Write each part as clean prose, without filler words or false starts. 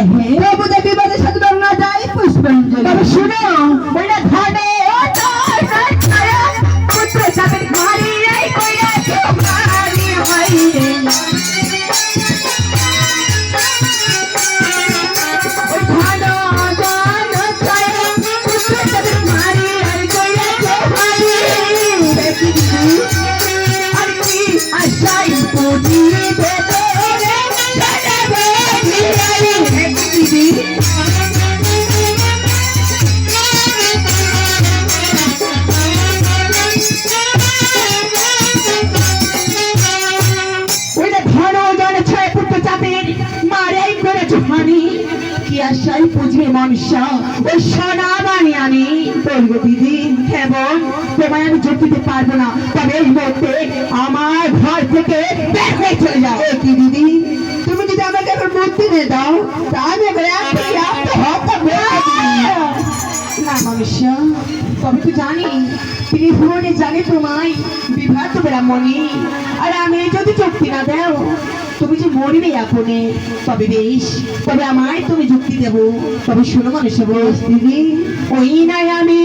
প্রভুদের বিবাদে সাধু না যায় পুষ্পাঞ্জলি। তবে শুনো ওইটা ঘাটে পুত্র চাপের মারি এই কইরা মারি হইরে ওই ঘানো জানো চায় পুত্র চাপের মারি এই কইরা মারি দেখি আর কি আশাই পুজি দেবে রে সাজাবে নিয়ারি দেখি আশাই পুজে মনসা ওই সোনা বানি আনি বলবো দিদি কেমন তোমায় আমি যোগ দিতে পারবো না, তবে এই মুহূর্তে আমার ঘর থেকে বের হয়ে চলে যাও। কি দিদি তুমি যদি আমাকে এখন মুক্তি দিয়ে দাও তাহলে না মনুষ্য, তবে তো জানি ত্রিভুবনে জানে তোমায় বিভাত ব্রাহ্মণী, আর আমি যদি যুক্তি না দাও তুমি যে মরবে আপনে, তবে বেশ তবে আমায় তুমি যুক্তি দেব। তবে শোনো মানুষ দিদি ওই নাই আমি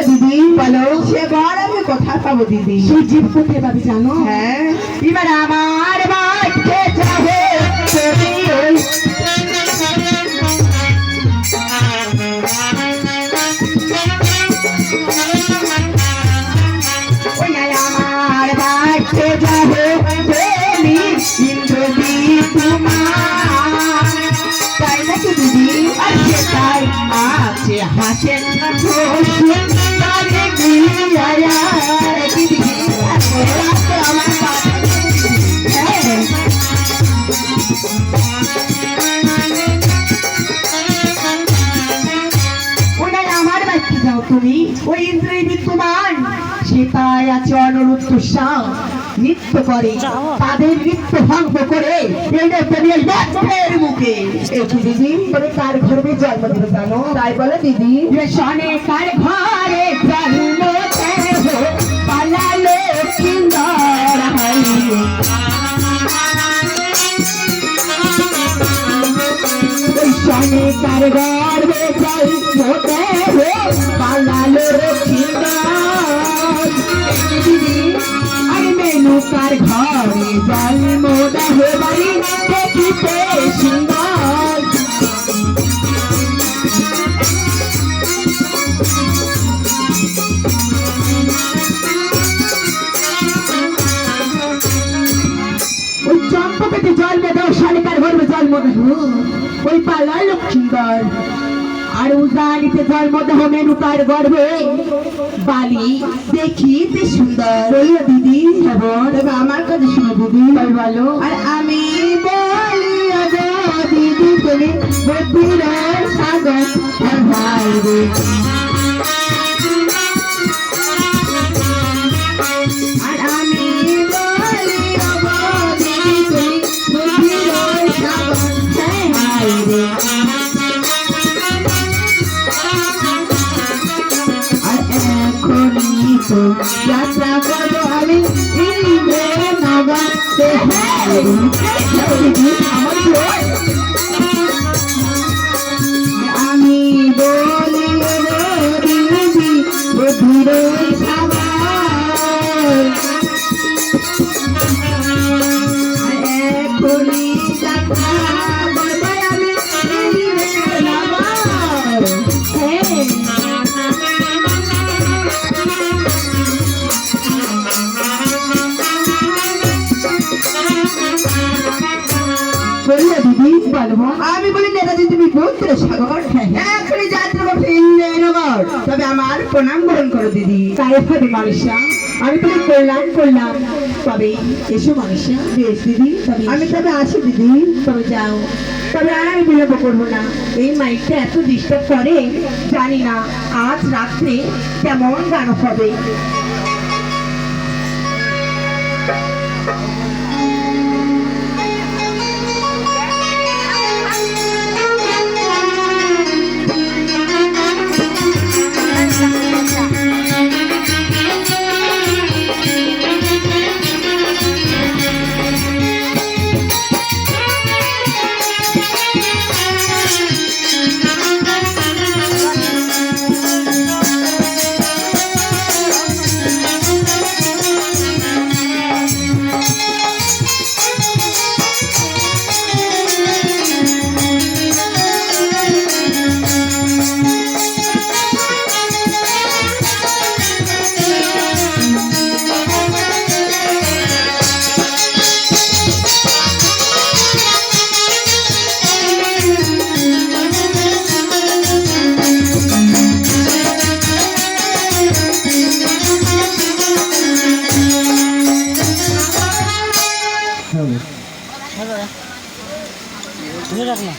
দিদি বলো সেবার আমি কথা পাবো দিদি সেই জীব কোথায় পাবি জানো? হ্যাঁ এবার আমার বাড়িতে যাবে আমার বাড়িতে যাবে তাই নাকি দিদি? আর সেটাই আছে হাসেন তুমি ওই ইন্দ্রিয় বিদ্যমান সেটাই আছে অনুরুদ্ধ নৃত্য করে তাদের নৃত্য ভঙ্গ করে মুখে দিদি বলে কার ঘরে জন্ম দিল জানো? তাই বলে দিদি সনে কার ঘরে জন্ম পালালো সুন্দর সনে কার গর্বে জন্ম পালালো আর মেনুকার ঘরে জন্ম দেহে বাড়ি দেখিতে সুন্দর ওই চম্পকেতে জন্ম দেও শালিকার ঘরে জন্ম দেহ ওই পালায় লক্ষ্মীন্দর আর উজানিতে জন্ম দেহ মেনুকার গর্ভে বালি দেখিতে সুন্দর। দিদি আমার কাছে শুনে দিদি বলো আর আমি বলি দিদি তুমি বুদ্ধির সাগর ভাই রে আর আমি বলি দিদি তুমি বুদ্ধির সাগর ভাই রে যাত্রা করবো আমি আমি বলি বুদ্ধির এখনই যাত্রা করবো আমি সমুদ্র সাগর এখনই যাত্রা করছে ইন্দ্রনগর। তবে আমার প্রণাম গ্রহণ করো দিদি। তাই হবে মানুষা, আমি তোকে কল্যাণ করলাম। তবে এসো মানুষা। বেশ দিদি, তবে আমি তবে আসি দিদি। তবে যাও। তবে আর আমি বিলম্ব করবো না, এই মাইকটা এত ডিস্টার্ব করে, জানি না আজ রাত্রে কেমন গান হবে। ধরে রাখ না।